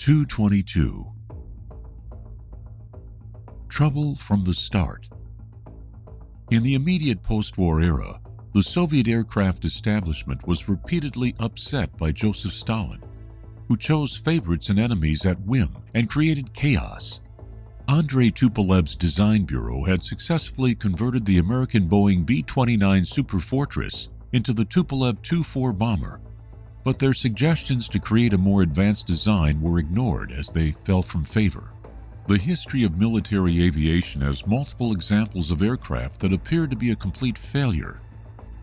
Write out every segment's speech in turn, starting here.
Tu-22. Trouble from the start. In the immediate post-war era, the Soviet aircraft establishment was repeatedly upset by Joseph Stalin, who chose favorites and enemies at whim and created chaos. Andrei Tupolev's design bureau had successfully converted the American Boeing B-29 Superfortress into the Tupolev Tu-4 bomber, but their suggestions to create a more advanced design were ignored as they fell from favor. The history of military aviation has multiple examples of aircraft that appear to be a complete failure,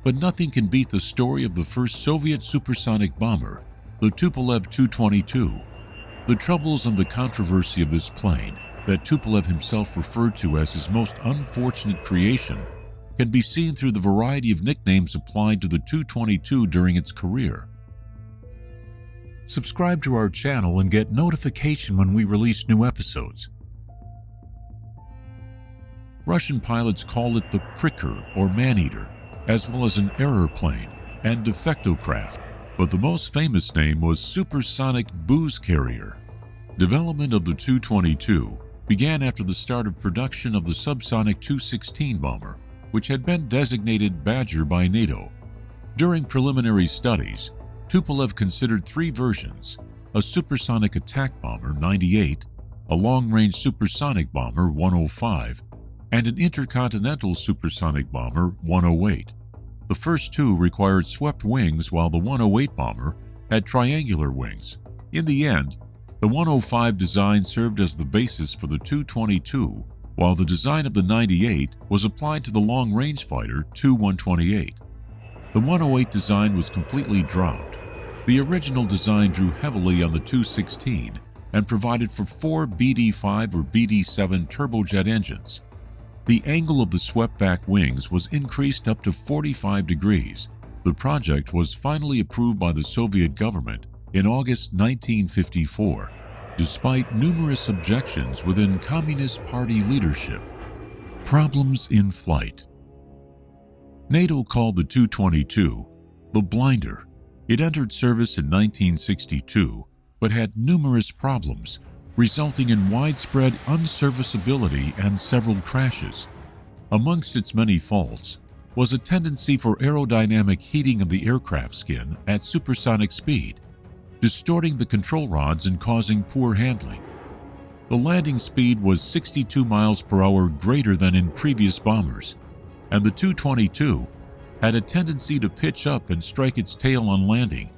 but nothing can beat the story of the first Soviet supersonic bomber, the Tupolev Tu-22. The troubles and the controversy of this plane, that Tupolev himself referred to as his most unfortunate creation, can be seen through the variety of nicknames applied to the Tu-22 during its career. Subscribe to our channel and get notification when we release new episodes. Russian pilots call it the pricker or man-eater, as well as an error plane and defecto craft, but the most famous name was supersonic booze carrier. Development of the Tu-22 began after the start of production of the subsonic Tu-16 bomber, which had been designated Badger by NATO. During preliminary studies, Tupolev considered three versions: a supersonic attack bomber 98, a long-range supersonic bomber 105, and an intercontinental supersonic bomber 108. The first two required swept wings, while the 108 bomber had triangular wings. In the end, the 105 design served as the basis for the Tu-22, while the design of the 98 was applied to the long-range fighter Tu-128. The 108 design was completely dropped. The original design drew heavily on the Tu-16 and provided for 4 BD-5 or BD-7 turbojet engines. The angle of the swept-back wings was increased up to 45 degrees. The project was finally approved by the Soviet government in August 1954, despite numerous objections within Communist Party leadership. Problems in flight. NATO called the Tu-22 the blinder. It entered service in 1962, but had numerous problems, resulting in widespread unserviceability and several crashes. Amongst its many faults was a tendency for aerodynamic heating of the aircraft skin at supersonic speed, distorting the control rods and causing poor handling. The landing speed was 62 miles per hour greater than in previous bombers, and the Tu-22 had a tendency to pitch up and strike its tail on landing,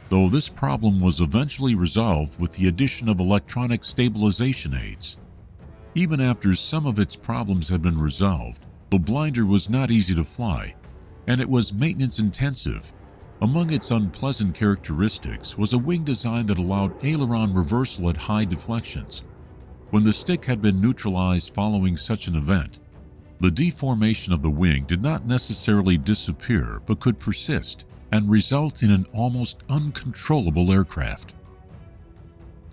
though this problem was eventually resolved with the addition of electronic stabilization aids. Even after some of its problems had been resolved, the blinder was not easy to fly, and it was maintenance intensive. Among its unpleasant characteristics was a wing design that allowed aileron reversal at high deflections. When the stick had been neutralized following such an event, the deformation of the wing did not necessarily disappear but could persist and result in an almost uncontrollable aircraft.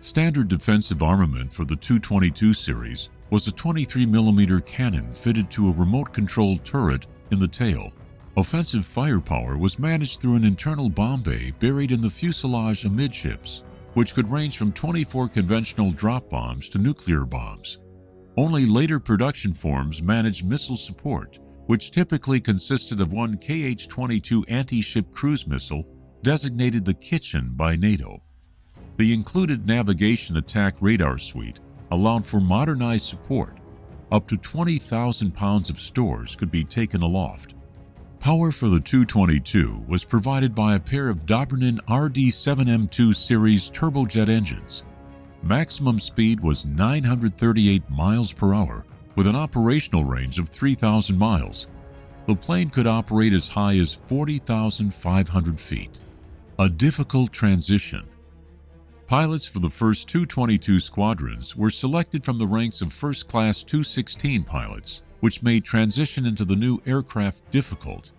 Standard defensive armament for the Tu-22 series was a 23mm cannon fitted to a remote-controlled turret in the tail. Offensive firepower was managed through an internal bomb bay buried in the fuselage amidships, which could range from 24 conventional drop bombs to nuclear bombs. Only later production forms managed missile support, which typically consisted of one Kh-22 anti-ship cruise missile designated the Kitchen by NATO. The included navigation attack radar suite allowed for modernized support. Up to 20,000 pounds of stores could be taken aloft. Power for the Tu-22 was provided by a pair of Dobrinin RD-7M2 series turbojet engines. Maximum speed was 938 miles per hour, with an operational range of 3,000 miles. The plane could operate as high as 40,500 feet. A difficult transition. Pilots for the first Tu-22 squadrons were selected from the ranks of first-class Tu-16 pilots, which made transition into the new aircraft difficult.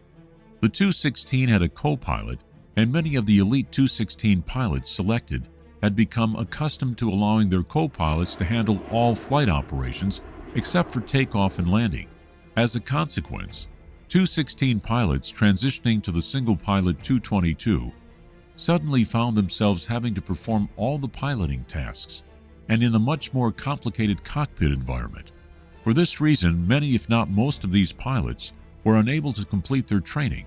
The Tu-16 had a co-pilot, and many of the elite Tu-16 pilots selected had become accustomed to allowing their co-pilots to handle all flight operations except for takeoff and landing. As a consequence, Tu-16 pilots transitioning to the single-pilot Tu-22 suddenly found themselves having to perform all the piloting tasks and in a much more complicated cockpit environment. For this reason, many if not most of these pilots were unable to complete their training.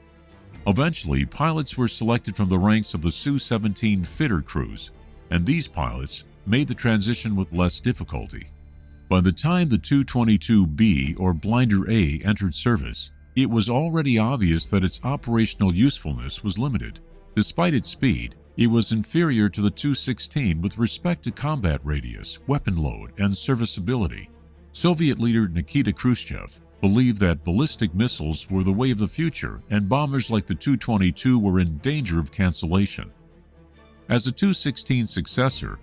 Eventually, pilots were selected from the ranks of the Su-17 fitter crews, and these pilots made the transition with less difficulty. By the time the Tu-22B or Blinder A entered service, it was already obvious that its operational usefulness was limited. Despite its speed, it was inferior to the Tu-16 with respect to combat radius, weapon load, and serviceability. Soviet leader Nikita Khrushchev believed that ballistic missiles were the way of the future, and bombers like the Tu-22 were in danger of cancellation. As a Tu-16 successor,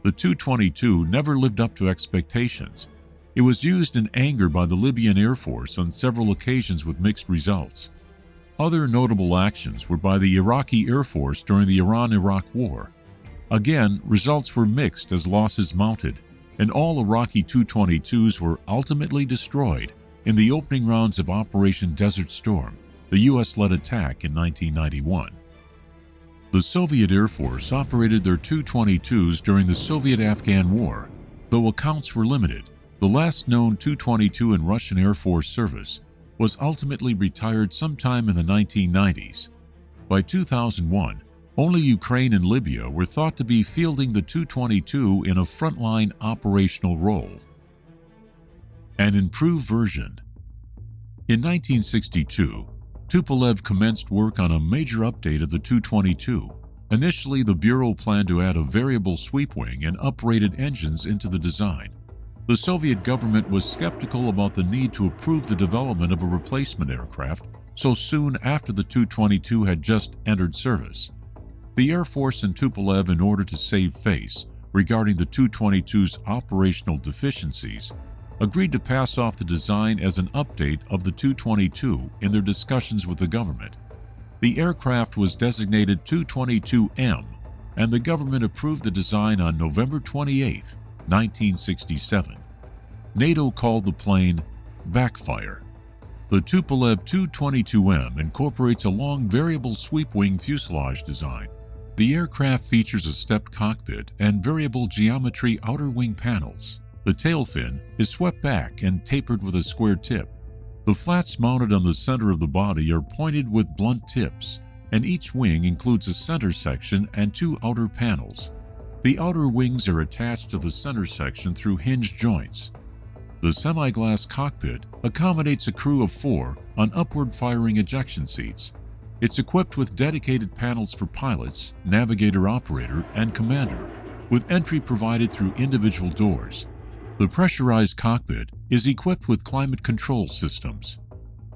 the Tu-22 never lived up to expectations. It was used in anger by the Libyan Air Force on several occasions with mixed results. Other notable actions were by the Iraqi Air Force during the Iran-Iraq War. Again, results were mixed as losses mounted, and all Iraqi Tu-22s were ultimately destroyed in the opening rounds of Operation Desert Storm, the U.S.-led attack in 1991. The Soviet Air Force operated their Tu-22s during the Soviet-Afghan War, though accounts were limited. The last known Tu-22 in Russian Air Force service was ultimately retired sometime in the 1990s. By 2001, only Ukraine and Libya were thought to be fielding the Tu-22 in a frontline operational role. An improved version. In 1962, Tupolev commenced work on a major update of the Tu-22. Initially, the Bureau planned to add a variable sweep wing and uprated engines into the design. The Soviet government was skeptical about the need to approve the development of a replacement aircraft so soon after the Tu-22 had just entered service. The Air Force and Tupolev, in order to save face regarding the Tu-22's operational deficiencies, agreed to pass off the design as an update of the Tu-22 in their discussions with the government. The aircraft was designated Tu-22M, and the government approved the design on November 28, 1967. NATO called the plane Backfire. The Tupolev Tu-22M incorporates a long variable sweep wing fuselage design. The aircraft features a stepped cockpit and variable geometry outer wing panels. The tail fin is swept back and tapered with a square tip. The flats mounted on the center of the body are pointed with blunt tips, and each wing includes a center section and two outer panels. The outer wings are attached to the center section through hinged joints. The semi-glass cockpit accommodates a crew of 4 on upward-firing ejection seats. It's equipped with dedicated panels for pilots, navigator-operator, and commander, with entry provided through individual doors. The pressurized cockpit is equipped with climate control systems.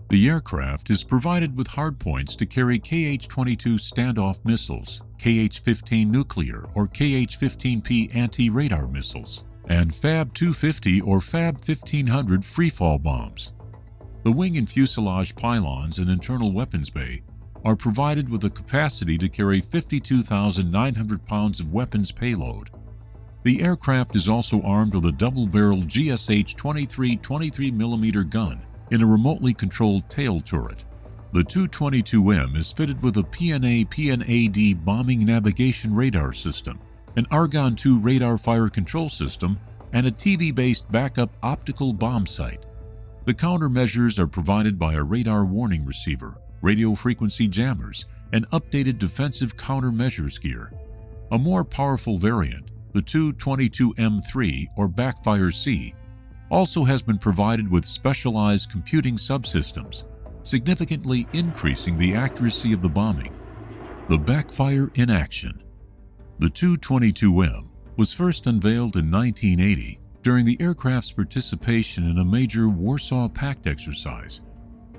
The aircraft is provided with hardpoints to carry Kh-22 standoff missiles, Kh-15 nuclear or Kh-15P anti-radar missiles, and Fab-250 or Fab-1500 freefall bombs. The wing and fuselage pylons and internal weapons bay are provided with a capacity to carry 52,900 pounds of weapons payload. The aircraft is also armed with a double-barreled GSH-23 23mm gun in a remotely controlled tail turret. The Tu-22M is fitted with a PNA-PNAD bombing navigation radar system, an Argon-2 radar fire control system, and a TV-based backup optical bomb sight. The countermeasures are provided by a radar warning receiver, radio frequency jammers, and updated defensive countermeasures gear. A more powerful variant, the Tu-22M3 or Backfire C, also has been provided with specialized computing subsystems, significantly increasing the accuracy of the bombing. The Backfire in action. The Tu-22M was first unveiled in 1980 during the aircraft's participation in a major Warsaw Pact exercise.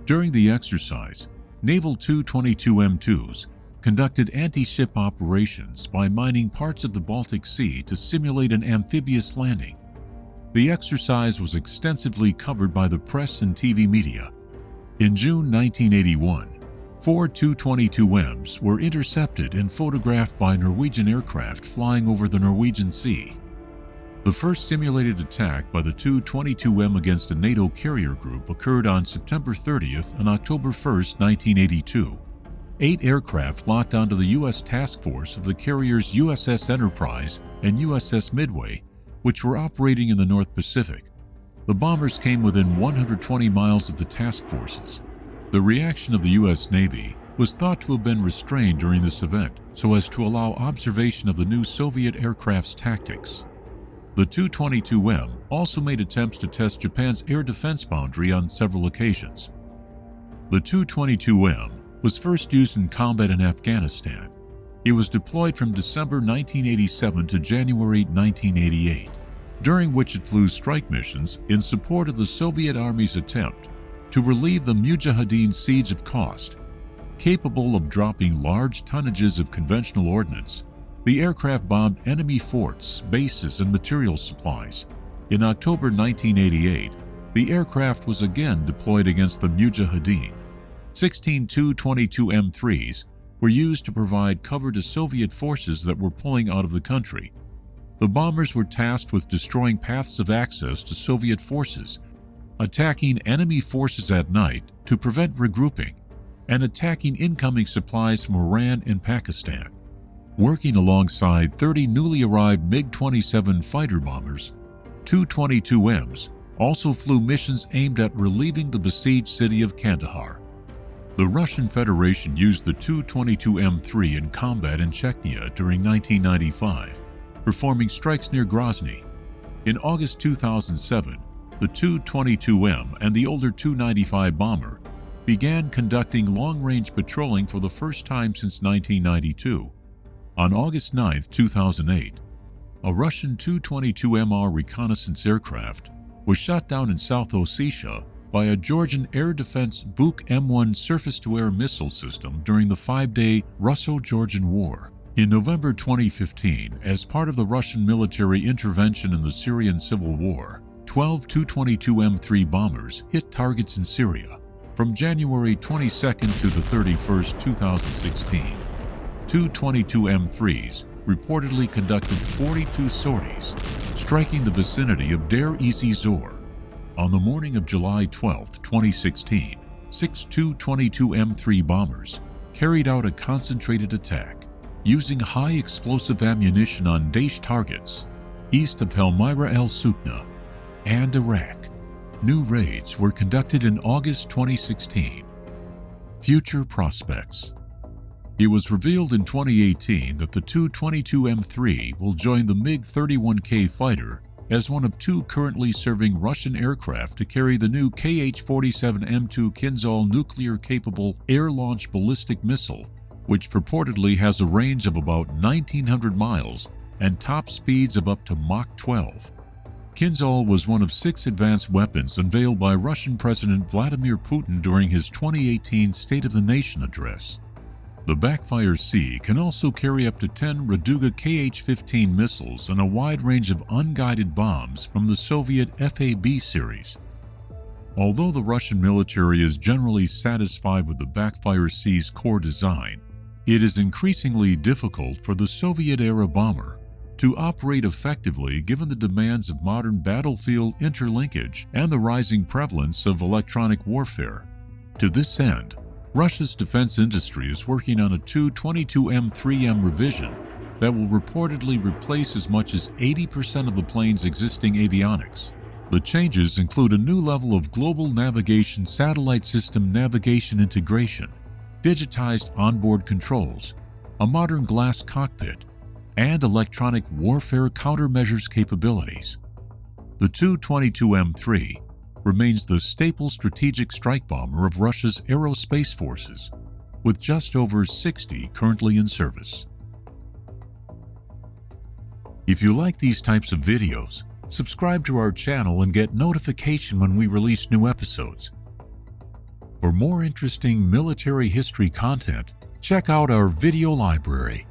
During the exercise, naval Tu-22M2s conducted anti-ship operations by mining parts of the Baltic Sea to simulate an amphibious landing. The exercise was extensively covered by the press and TV media. In June 1981, 4 Tu-22Ms were intercepted and photographed by Norwegian aircraft flying over the Norwegian Sea. The first simulated attack by the Tu-22M against a NATO carrier group occurred on September 30th and October 1st, 1982. 8 aircraft locked onto the U.S. task force of the carriers USS Enterprise and USS Midway, which were operating in the North Pacific. The bombers came within 120 miles of the task forces. The reaction of the U.S. Navy was thought to have been restrained during this event so as to allow observation of the new Soviet aircraft's tactics. The Tu-22M also made attempts to test Japan's air defense boundary on several occasions. The Tu-22M was first used in combat in Afghanistan. It was deployed from December 1987 to January 1988, during which it flew strike missions in support of the Soviet Army's attempt to relieve the Mujahideen siege of Khost. Capable of dropping large tonnages of conventional ordnance, the aircraft bombed enemy forts, bases, and material supplies. In October 1988, the aircraft was again deployed against the Mujahideen. 16 Tu-22M3s were used to provide cover to Soviet forces that were pulling out of the country. The bombers were tasked with destroying paths of access to Soviet forces, attacking enemy forces at night to prevent regrouping, and attacking incoming supplies from Iran and Pakistan. Working alongside 30 newly arrived MiG-27 fighter bombers, Tu-22Ms also flew missions aimed at relieving the besieged city of Kandahar. The Russian Federation used the Tu-22M3 in combat in Chechnya during 1995, performing strikes near Grozny. In August 2007, the Tu-22M and the older Tu-95 bomber began conducting long-range patrolling for the first time since 1992. On August 9, 2008, a Russian Tu-22MR reconnaissance aircraft was shot down in South Ossetia by a Georgian air defense Buk M1 surface-to-air missile system during the 5-day Russo-Georgian War. In November 2015, as part of the Russian military intervention in the Syrian civil war, 12 Tu-22M3 bombers hit targets in Syria. From January 22nd to the 31st, 2016, Tu-22M3s reportedly conducted 42 sorties, striking the vicinity of Deir ez-Zor. On the morning of July 12, 2016, 6 Tu-22M3 bombers carried out a concentrated attack using high explosive ammunition on Daesh targets east of Helmira el-Sukna and Iraq. New raids were conducted in August 2016. Future prospects. It was revealed in 2018 that the Tu-22M3 will join the MiG-31K fighter as one of 2 currently serving Russian aircraft to carry the new Kh-47M2 Kinzhal nuclear-capable air-launched ballistic missile, which purportedly has a range of about 1,900 miles and top speeds of up to Mach 12. Kinzhal was one of 6 advanced weapons unveiled by Russian President Vladimir Putin during his 2018 State of the Nation address. The Backfire C can also carry up to 10 Raduga Kh-15 missiles and a wide range of unguided bombs from the Soviet FAB series. Although the Russian military is generally satisfied with the Backfire C's core design, it is increasingly difficult for the Soviet-era bomber to operate effectively given the demands of modern battlefield interlinkage and the rising prevalence of electronic warfare. To this end, Russia's defense industry is working on a Tu-22M3M revision that will reportedly replace as much as 80% of the plane's existing avionics. The changes include a new level of global navigation satellite system navigation integration, digitized onboard controls, a modern glass cockpit, and electronic warfare countermeasures capabilities. The Tu-22M3 remains the staple strategic strike bomber of Russia's aerospace forces, with just over 60 currently in service. If you like these types of videos, subscribe to our channel and get notification when we release new episodes. For more interesting military history content, check out our video library.